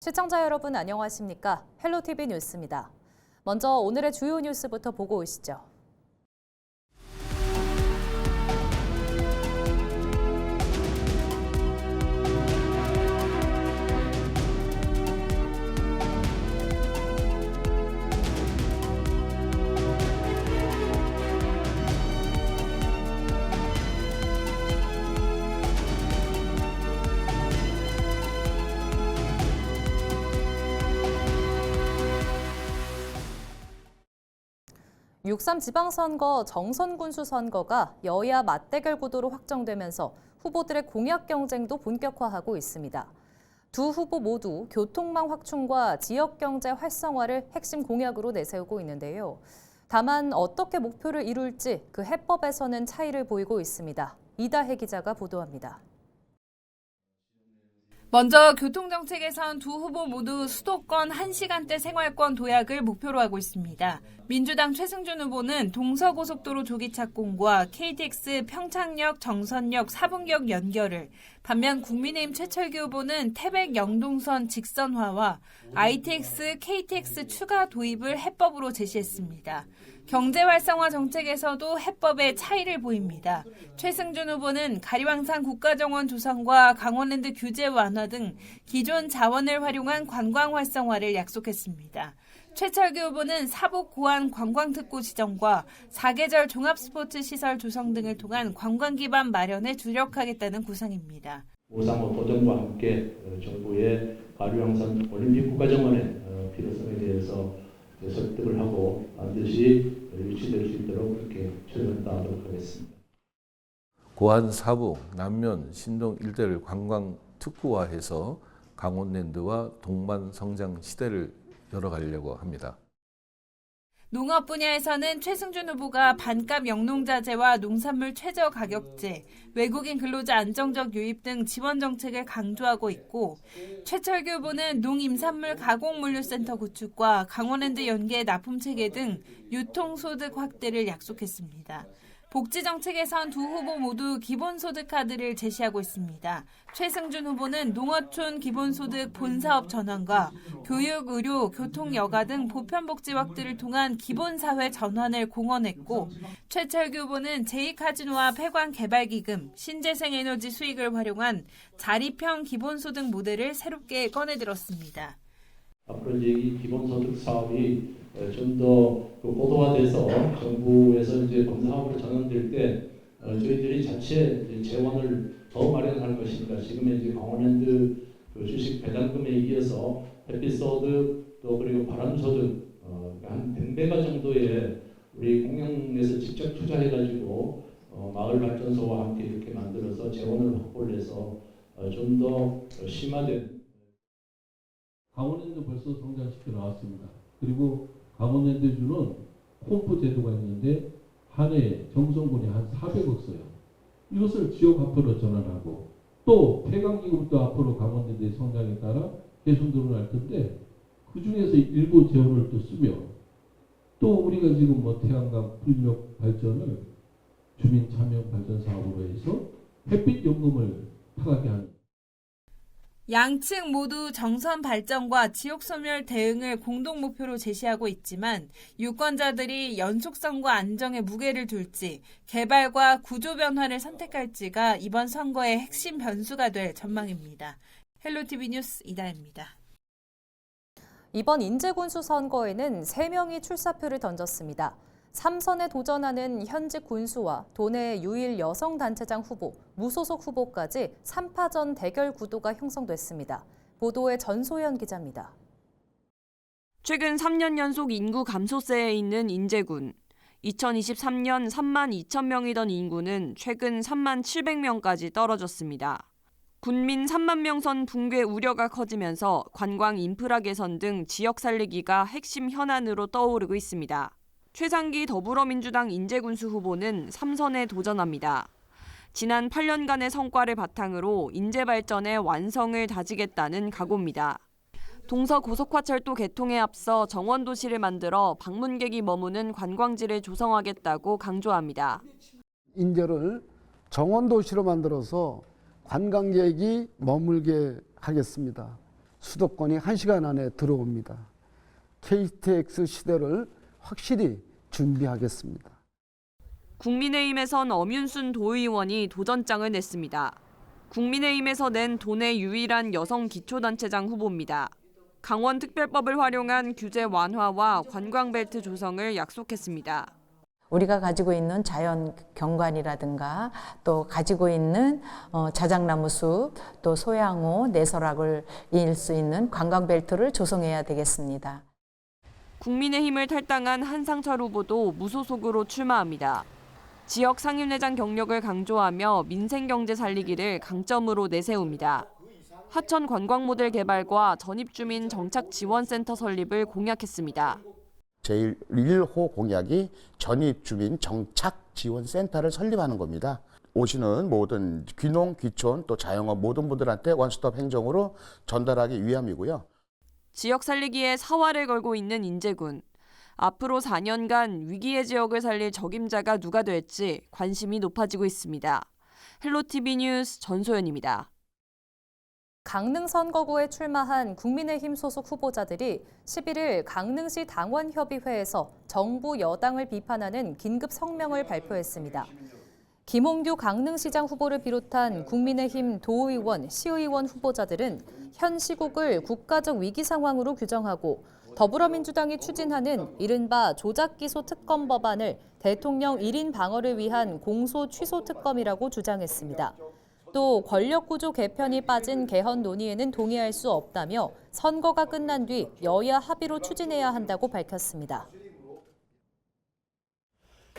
시청자 여러분 안녕하십니까? 헬로티비 뉴스입니다. 먼저 오늘의 주요 뉴스부터 보고 오시죠. (6.3) 지방선거 정선군수 선거가 여야 맞대결 구도로 확정되면서 후보들의 공약 경쟁도 본격화하고 있습니다. 두 후보 모두 교통망 확충과 지역경제 활성화를 핵심 공약으로 내세우고 있는데요. 다만 어떻게 목표를 이룰지 그 해법에서는 차이를 보이고 있습니다. 이다혜 기자가 보도합니다. 먼저 교통정책에선 두 후보 모두 수도권 1시간대 생활권 도약을 목표로 하고 있습니다. 민주당 최승준 후보는 동서고속도로 조기 착공과 KTX 평창역, 정선역, 사분격 연결을, 반면 국민의힘 최철규 후보는 태백 영동선 직선화와 ITX, KTX 추가 도입을 해법으로 제시했습니다. 경제 활성화 정책에서도 해법의 차이를 보입니다. 최승준 후보는 가리왕산 국가정원 조성과 강원랜드 규제 완화 등 기존 자원을 활용한 관광 활성화를 약속했습니다. 최철규 후보는 사복 고안 관광특구 지정과 사계절 종합스포츠시설 조성 등을 통한 관광 기반 마련에 주력하겠다는 구상입니다. 5.35 도전과 함께 정부의 가리왕산 올림픽 국가정원의 필요성에 대해서 설득을 하고 반드시 유치될 수 있도록 그렇게 최선을 다하도록 하겠습니다. 고안, 사북, 남면, 신동 일대를 관광 특구화해서 강원랜드와 동반 성장 시대를 열어가려고 합니다. 농업 분야에서는 최승준 후보가 반값 영농자재와 농산물 최저 가격제, 외국인 근로자 안정적 유입 등 지원 정책을 강조하고 있고, 최철규 후보는 농임산물 가공물류센터 구축과 강원랜드 연계 납품체계 등 유통소득 확대를 약속했습니다. 복지 정책에선 두 후보 모두 기본소득 카드를 제시하고 있습니다. 최승준 후보는 농어촌 기본소득 본사업 전환과 교육, 의료, 교통, 여가 등 보편복지 확대를 통한 기본사회 전환을 공언했고, 최철규 후보는 제2카지노와 폐광개발기금, 신재생에너지 수익을 활용한 자립형 기본소득 모델을 새롭게 꺼내들었습니다. 앞으로 이제 이 기본소득 사업이 좀 더 고도화돼서 정부에서 이제 검사업으로 전환될 때 저희들이 자체 재원을 더 마련할 것입니다. 지금의 이제 강원랜드 주식 배당금에 이어서 햇빛소득 또 그리고 바람소득 한 100배가 정도의 우리 공영에서 직접 투자해가지고 마을 발전소와 함께 이렇게 만들어서 재원을 확보를 해서 좀 더 심화된 강원랜드 벌써 성장시켜 나왔습니다. 그리고 강원랜드주는 홈프 제도가 있는데 한 해에 정성군이 한 400억 써요. 이것을 지역 화폐로 전환하고 또 폐광기금도 앞으로 강원랜드의 성장에 따라 계속 늘어날 텐데 그 중에서 일부 재원을 또 쓰며 또 우리가 지금 태양광 풍력 발전을 주민 참여 발전 사업으로 해서 햇빛 연금을 편하게 하는 양측 모두 정선 발전과 지역소멸 대응을 공동 목표로 제시하고 있지만 유권자들이 연속성과 안정에 무게를 둘지 개발과 구조 변화를 선택할지가 이번 선거의 핵심 변수가 될 전망입니다. 헬로티비 뉴스 이다혜입니다. 이번 인제군수 선거에는 3명이 출사표를 던졌습니다. 3선에 도전하는 현직 군수와 도내 유일 여성 단체장 후보, 무소속 후보까지 3파전 대결 구도가 형성됐습니다. 보도에 전소연 기자입니다. 최근 3년 연속 인구 감소세에 있는 인제군. 2023년 3만 2천 명이던 인구는 최근 3만 700명까지 떨어졌습니다. 군민 3만 명 선 붕괴 우려가 커지면서 관광 인프라 개선 등 지역 살리기가 핵심 현안으로 떠오르고 있습니다. 최상기 더불어민주당 인제군수 후보는 3선에 도전합니다. 지난 8년간의 성과를 바탕으로 인제 발전의 완성을 다지겠다는 각오입니다. 동서고속화철도 개통에 앞서 정원도시를 만들어 방문객이 머무는 관광지를 조성하겠다고 강조합니다. 인제를 정원도시로 만들어서 관광객이 머물게 하겠습니다. 수도권이 1시간 안에 들어옵니다. KTX 시대를 확실히 준비하겠습니다. 국민의힘에선 엄윤순 도의원이 도전장을 냈습니다. 국민의힘에서 낸 도내 유일한 여성 기초단체장 후보입니다. 강원특별법을 활용한 규제 완화와 관광벨트 조성을 약속했습니다. 우리가 가지고 있는 자연 경관이라든가 또 가지고 있는 자작나무 숲, 또 소양호, 내설악을 이을 수 있는 관광벨트를 조성해야 되겠습니다. 국민의힘을 탈당한 한상철 후보도 무소속으로 출마합니다. 지역 상임회장 경력을 강조하며 민생경제 살리기를 강점으로 내세웁니다. 하천 관광 모델 개발과 전입주민 정착지원센터 설립을 공약했습니다. 제1호 공약이 전입주민 정착지원센터를 설립하는 겁니다. 오시는 모든 귀농, 귀촌, 또 자영업 모든 분들한테 원스톱 행정으로 전달하기 위함이고요. 지역 살리기에 사활을 걸고 있는 인제군. 앞으로 4년간 위기의 지역을 살릴 적임자가 누가 될지 관심이 높아지고 있습니다. 헬로티비 뉴스 전소연입니다. 강릉 선거구에 출마한 국민의힘 소속 후보자들이 11일 강릉시 당원협의회에서 정부 여당을 비판하는 긴급 성명을 발표했습니다. 김홍규 강릉시장 후보를 비롯한 국민의힘 도의원, 시의원 후보자들은 현 시국을 국가적 위기 상황으로 규정하고 더불어민주당이 추진하는 이른바 조작기소 특검 법안을 대통령 1인 방어를 위한 공소 취소 특검이라고 주장했습니다. 또 권력구조 개편이 빠진 개헌 논의에는 동의할 수 없다며 선거가 끝난 뒤 여야 합의로 추진해야 한다고 밝혔습니다.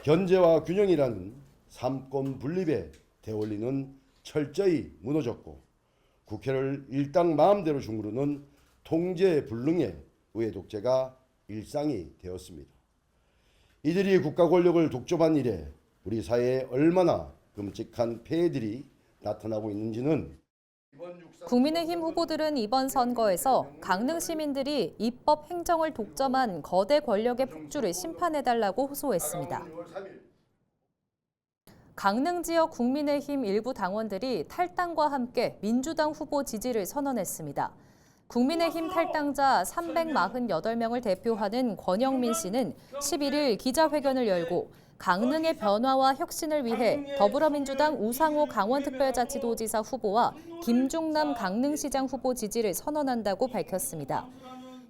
견제와 균형이라는 삼권 분립의 대원리는 철저히 무너졌고 국회를 일당 마음대로 주무르는 통제불능의 의회 독재가 일상이 되었습니다. 이들이 국가 권력을 독점한 이래 우리 사회에 얼마나 끔찍한 폐해들이 나타나고 있는지는 국민의힘 후보들은 이번 선거에서 강릉 시민들이 입법 행정을 독점한 거대 권력의 폭주를 심판해달라고 호소했습니다. 강릉 지역 국민의힘 일부 당원들이 탈당과 함께 민주당 후보 지지를 선언했습니다. 국민의힘 탈당자 348명을 대표하는 권영민 씨는 11일 기자회견을 열고 강릉의 변화와 혁신을 위해 더불어민주당 우상호 강원특별자치도지사 후보와 김종남 강릉시장 후보 지지를 선언한다고 밝혔습니다.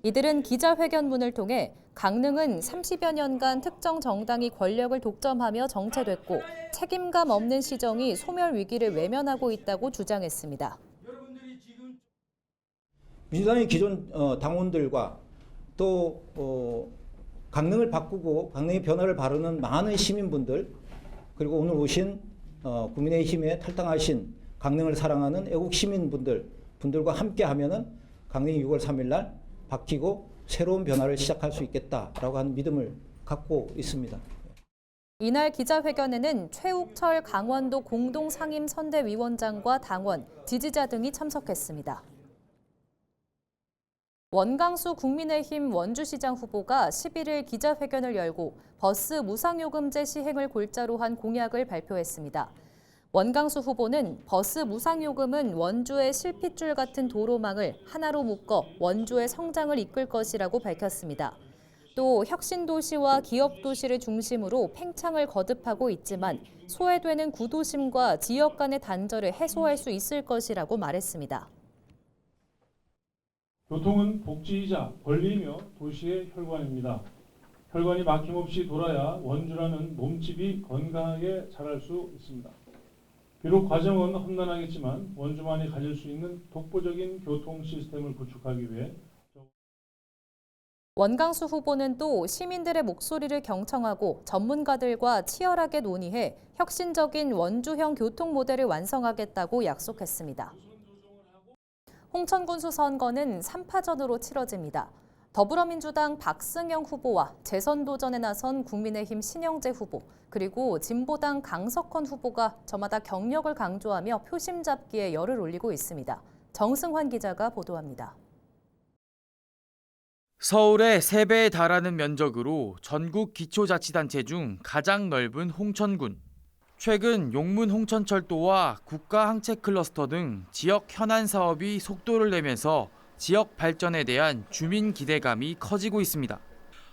이들은 기자회견문을 통해 강릉은 30여 년간 특정 정당이 권력을 독점하며 정체됐고 책임감 없는 시정이 소멸 위기를 외면하고 있다고 주장했습니다. 민주당의 기존 당원들과 또 강릉을 바꾸고 강릉의 변화를 바르는 많은 시민분들 그리고 오늘 오신 국민의힘에 탈당하신 강릉을 사랑하는 애국 시민분들과 함께하면은 강릉이 6월 3일 날 바뀌고 새로운 변화를 시작할 수 있겠다라고 하는 믿음을 갖고 있습니다. 이날 기자회견에는 최욱철 강원도 공동상임선대위원장과 당원, 지지자 등이 참석했습니다. 원강수 국민의힘 원주시장 후보가 11일 기자회견을 열고 버스 무상요금제 시행을 골자로 한 공약을 발표했습니다. 원강수 후보는 버스 무상요금은 원주의 실핏줄 같은 도로망을 하나로 묶어 원주의 성장을 이끌 것이라고 밝혔습니다. 또 혁신도시와 기업도시를 중심으로 팽창을 거듭하고 있지만 소외되는 구도심과 지역 간의 단절을 해소할 수 있을 것이라고 말했습니다. 교통은 복지이자 권리이며 도시의 혈관입니다. 혈관이 막힘없이 돌아야 원주라는 몸집이 건강하게 자랄 수 있습니다. 비록 과정은 험난하겠지만 원주만이 가질 수 있는 독보적인 교통 시스템을 구축하기 위해 원강수 후보는 또 시민들의 목소리를 경청하고 전문가들과 치열하게 논의해 혁신적인 원주형 교통 모델을 완성하겠다고 약속했습니다. 홍천군수 선거는 3파전으로 치러집니다. 더불어민주당 박승영 후보와 재선 도전에 나선 국민의힘 신영재 후보, 그리고 진보당 강석헌 후보가 저마다 경력을 강조하며 표심 잡기에 열을 올리고 있습니다. 정승환 기자가 보도합니다. 서울의 3배에 달하는 면적으로 전국 기초자치단체 중 가장 넓은 홍천군. 최근 용문 홍천철도와 국가항체 클러스터 등 지역 현안 사업이 속도를 내면서 지역 발전에 대한 주민 기대감이 커지고 있습니다.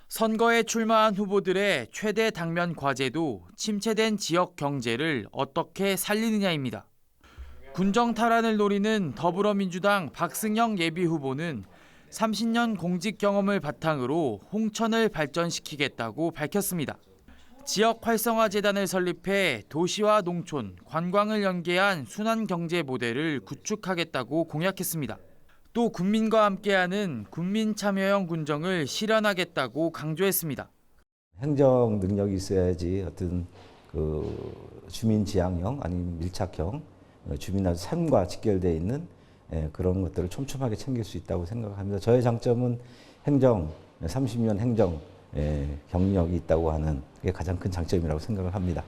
선거에 출마한 후보들의 최대 당면 과제도 침체된 지역 경제를 어떻게 살리느냐입니다. 군정 탈환을 노리는 더불어민주당 박승영 예비후보는 30년 공직 경험을 바탕으로 홍천을 발전시키겠다고 밝혔습니다. 지역 활성화 재단을 설립해 도시와 농촌, 관광을 연계한 순환 경제 모델을 구축하겠다고 공약했습니다. 또 국민과 함께하는 국민 참여형 군정을 실현하겠다고 강조했습니다. 행정 능력이 있어야지 어떤 주민 지향형 아니면 밀착형 주민의 삶과 직결되어 있는 그런 것들을 촘촘하게 챙길 수 있다고 생각합니다. 저의 장점은 30년 행정 경력이 있다고 하는 게 가장 큰 장점이라고 생각을 합니다.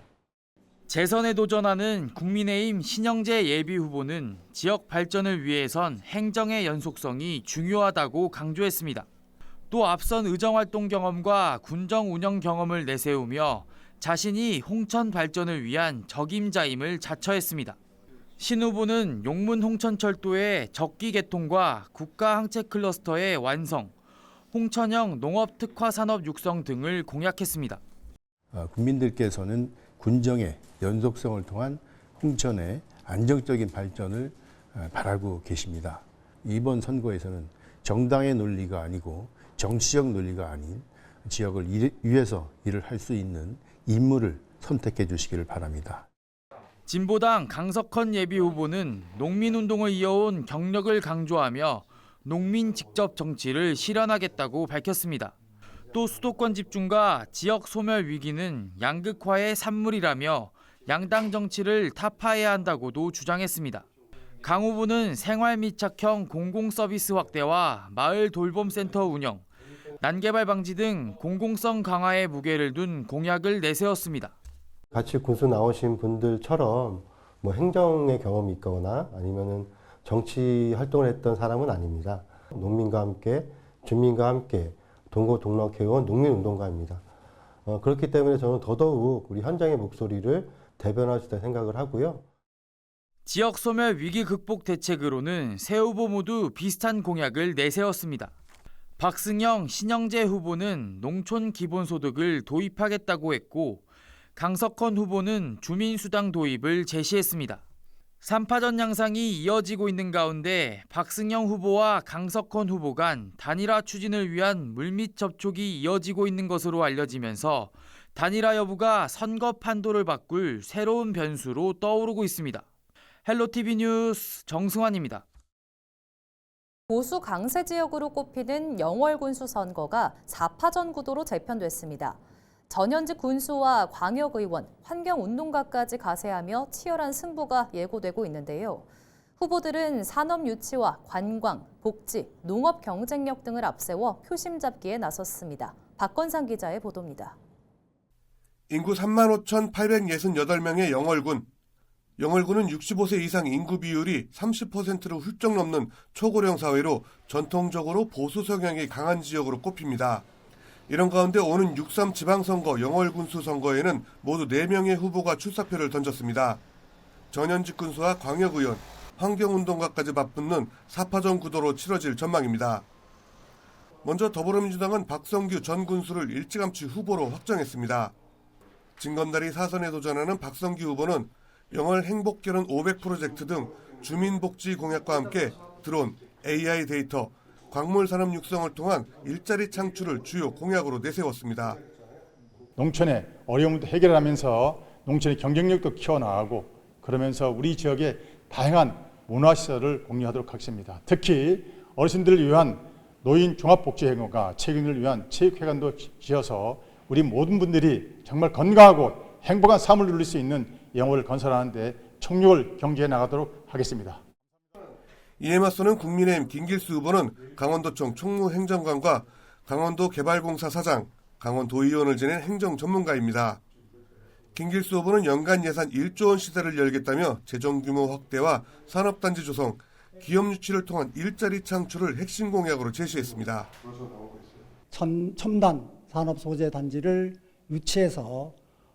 재선에 도전하는 국민의힘 신영재 예비후보는 지역 발전을 위해선 행정의 연속성이 중요하다고 강조했습니다. 또 앞선 의정활동 경험과 군정 운영 경험을 내세우며 자신이 홍천 발전을 위한 적임자임을 자처했습니다. 신 후보는 용문 홍천철도의 적기 개통과 국가 항체 클러스터의 완성, 홍천형 농업 특화 산업 육성 등을 공약했습니다. 국민들께서는 군정의 연속성을 통한 홍천의 안정적인 발전을 바라고 계십니다. 이번 선거에서는 정당의 논리가 아니고 정치적 논리가 아닌 지역을 위해서 일을 할 수 있는 인물을 선택해 주시기를 바랍니다. 진보당 강석헌 예비후보는 농민운동을 이어온 경력을 강조하며 농민 직접 정치를 실현하겠다고 밝혔습니다. 또 수도권 집중과 지역 소멸 위기는 양극화의 산물이라며 양당 정치를 타파해야 한다고도 주장했습니다. 강 후보는 생활 밀착형 공공서비스 확대와 마을 돌봄센터 운영, 난개발 방지 등 공공성 강화에 무게를 둔 공약을 내세웠습니다. 같이 군수 나오신 분들처럼 행정의 경험이 있거나 아니면은 정치 활동을 했던 사람은 아닙니다. 농민과 함께, 주민과 함께 동고동락해온 농민운동가입니다. 그렇기 때문에 저는 더더욱 우리 현장의 목소리를 대변할 수 있다고 생각을 하고요. 지역 소멸 위기 극복 대책으로는 세 후보 모두 비슷한 공약을 내세웠습니다. 박승영, 신영재 후보는 농촌 기본소득을 도입하겠다고 했고 강석헌 후보는 주민수당 도입을 제시했습니다. 3파전 양상이 이어지고 있는 가운데 박승영 후보와 강석헌 후보 간 단일화 추진을 위한 물밑 접촉이 이어지고 있는 것으로 알려지면서 단일화 여부가 선거 판도를 바꿀 새로운 변수로 떠오르고 있습니다. 헬로티비 뉴스 정승환입니다. 보수 강세 지역으로 꼽히는 영월군수 선거가 4파전 구도로 재편됐습니다. 전현직 군수와 광역의원, 환경운동가까지 가세하며 치열한 승부가 예고되고 있는데요. 후보들은 산업 유치와 관광, 복지, 농업 경쟁력 등을 앞세워 표심 잡기에 나섰습니다. 박건상 기자의 보도입니다. 인구 35,868명의 영월군. 영월군은 65세 이상 인구 비율이 30%를 훌쩍 넘는 초고령 사회로 전통적으로 보수 성향이 강한 지역으로 꼽힙니다. 이런 가운데 오는 6.3 지방선거 영월군수 선거에는 모두 4명의 후보가 출사표를 던졌습니다. 전현직 군수와 광역의원, 환경운동가까지 맞붙는 4파전 구도로 치러질 전망입니다. 먼저 더불어민주당은 박성규 전 군수를 일찌감치 후보로 확정했습니다. 진건다리 4선에 도전하는 박성규 후보는 영월 행복결혼 500 프로젝트 등 주민복지 공약과 함께 드론, AI 데이터, 광물산업 육성을 통한 일자리 창출을 주요 공약으로 내세웠습니다. 농촌의 어려움도 해결하면서 농촌의 경쟁력도 키워나가고 그러면서 우리 지역의 다양한 문화시설을 공유하도록 하겠습니다. 특히 어르신들을 위한 노인 종합복지회관과 체육인을 위한 체육회관도 지어서 우리 모든 분들이 정말 건강하고 행복한 삶을 누릴 수 있는 영월을 건설하는 데 총력을 경주해 나가도록 하겠습니다. 이에 맞서는 국민의힘 김길수 후보는 강원도청 총무행정관과 강원도 개발공사 사장, 강원도의원을 지낸 행정 전문가입니다. 김길수 후보는 연간 예산 1조 원 시대를 열겠다며 재정규모 확대와 산업단지 조성, 기업 유치를 통한 일자리 창출을 핵심 공약으로 제시했습니다. 첨단 산업 소재 단지를 유치해서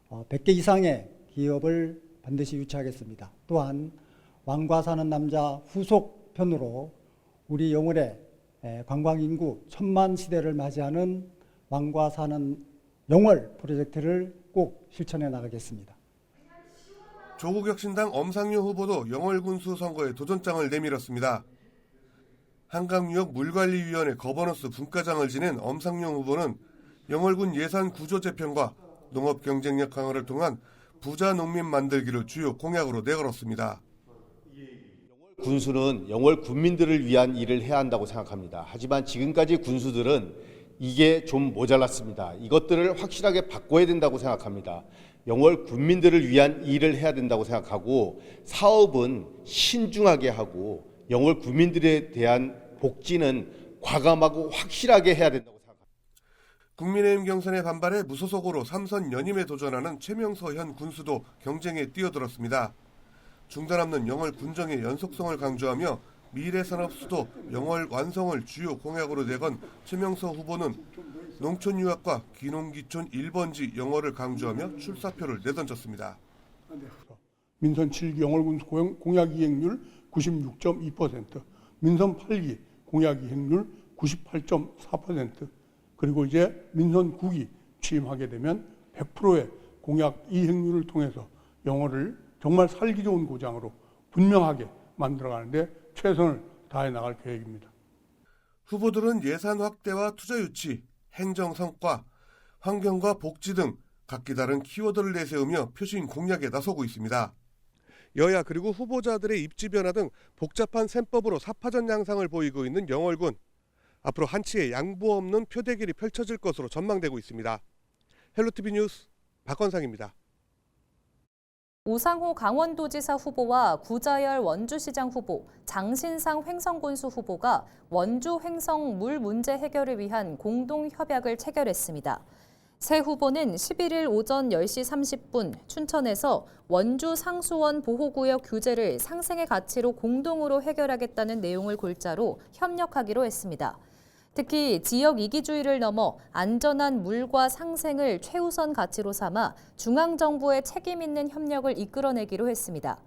100개 이상의 기업을 반드시 유치하겠습니다. 또한 왕과 사는 남자 후속편으로 우리 영월의 관광 인구 1000만 시대를 맞이하는 왕과 사는 영월 프로젝트를 꼭 실천해 나가겠습니다. 조국혁신당 엄상용 후보도 영월군수 선거에 도전장을 내밀었습니다. 한강유역 물관리위원회 거버넌스 분과장을 지낸 엄상용 후보는 영월군 예산 구조 재편과 농업 경쟁력 강화를 통한 부자 농민 만들기를 주요 공약으로 내걸었습니다. 군수는 영월 군민들을 위한 일을 해야 한다고 생각합니다. 하지만 지금까지 군수들은 이게 좀 모자랐습니다. 이것들을 확실하게 바꿔야 된다고 생각합니다. 영월 군민들을 위한 일을 해야 된다고 생각하고 사업은 신중하게 하고 영월 군민들에 대한 복지는 과감하고 확실하게 해야 된다고 생각합니다. 국민의힘 경선에 반발해 무소속으로 3선 연임에 도전하는 최명서 현 군수도 경쟁에 뛰어들었습니다. 중단 없는 영월 군정의 연속성을 강조하며 미래산업 수도 영월 완성을 주요 공약으로 내건 최명서 후보는 농촌 유학과 귀농귀촌 1번지 영월을 강조하며 출사표를 내던졌습니다. 민선 7기 영월군 공약 이행률 96.2%, 민선 8기 공약 이행률 98.4%, 그리고 이제 민선 9기 취임하게 되면 100%의 공약 이행률을 통해서 영월을 정말 살기 좋은 고장으로 분명하게 만들어가는데 최선을 다해 나갈 계획입니다. 후보들은 예산 확대와 투자 유치, 행정 성과, 환경과 복지 등 각기 다른 키워드를 내세우며 표심 공략에 나서고 있습니다. 여야 그리고 후보자들의 입지 변화 등 복잡한 셈법으로 사파전 양상을 보이고 있는 영월군. 앞으로 한치의 양보 없는 표대결이 펼쳐질 것으로 전망되고 있습니다. 헬로티비 뉴스 박건상입니다. 우상호 강원도지사 후보와 구자열 원주시장 후보, 장신상 횡성군수 후보가 원주 횡성 물 문제 해결을 위한 공동협약을 체결했습니다. 새 후보는 11일 오전 10시 30분 춘천에서 원주 상수원 보호구역 규제를 상생의 가치로 공동으로 해결하겠다는 내용을 골자로 협력하기로 했습니다. 특히 지역 이기주의를 넘어 안전한 물과 상생을 최우선 가치로 삼아 중앙정부의 책임 있는 협력을 이끌어내기로 했습니다.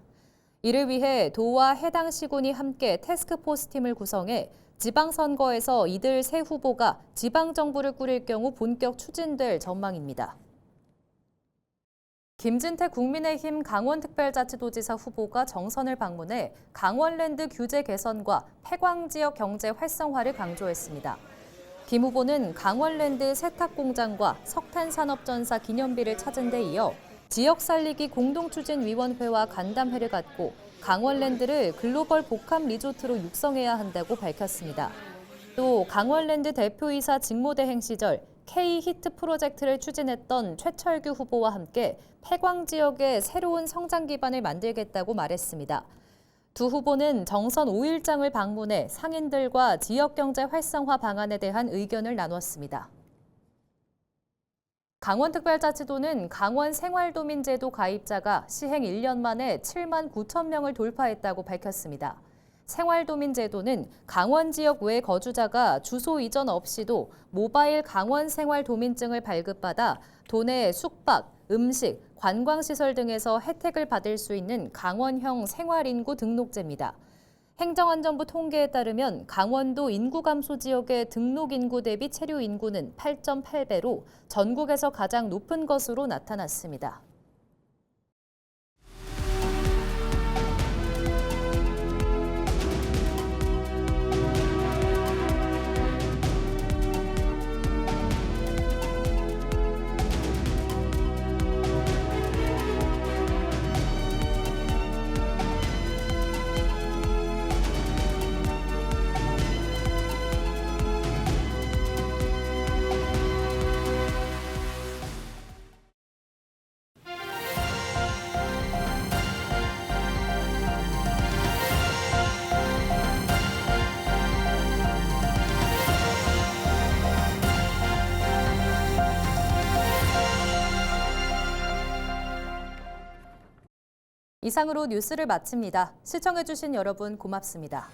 이를 위해 도와 해당 시군이 함께 태스크포스 팀을 구성해 지방선거에서 이들 세 후보가 지방정부를 꾸릴 경우 본격 추진될 전망입니다. 김진태 국민의힘 강원특별자치도지사 후보가 정선을 방문해 강원랜드 규제 개선과 폐광지역 경제 활성화를 강조했습니다. 김 후보는 강원랜드 세탁공장과 석탄산업전사 기념비를 찾은 데 이어 지역살리기 공동추진위원회와 간담회를 갖고 강원랜드를 글로벌 복합 리조트로 육성해야 한다고 밝혔습니다. 또 강원랜드 대표이사 직무대행 시절 K-히트 프로젝트를 추진했던 최철규 후보와 함께 폐광 지역의 새로운 성장 기반을 만들겠다고 말했습니다. 두 후보는 정선 5일장을 방문해 상인들과 지역경제 활성화 방안에 대한 의견을 나눴습니다. 강원특별자치도는 강원생활도민제도 가입자가 시행 1년 만에 7만 9천 명을 돌파했다고 밝혔습니다. 생활도민제도는 강원 지역 외 거주자가 주소 이전 없이도 모바일 강원생활도민증을 발급받아 도내 숙박, 음식, 관광시설 등에서 혜택을 받을 수 있는 강원형 생활인구 등록제입니다. 행정안전부 통계에 따르면 강원도 인구 감소 지역의 등록 인구 대비 체류 인구는 8.8배로 전국에서 가장 높은 것으로 나타났습니다. 이상으로 뉴스를 마칩니다. 시청해주신 여러분 고맙습니다.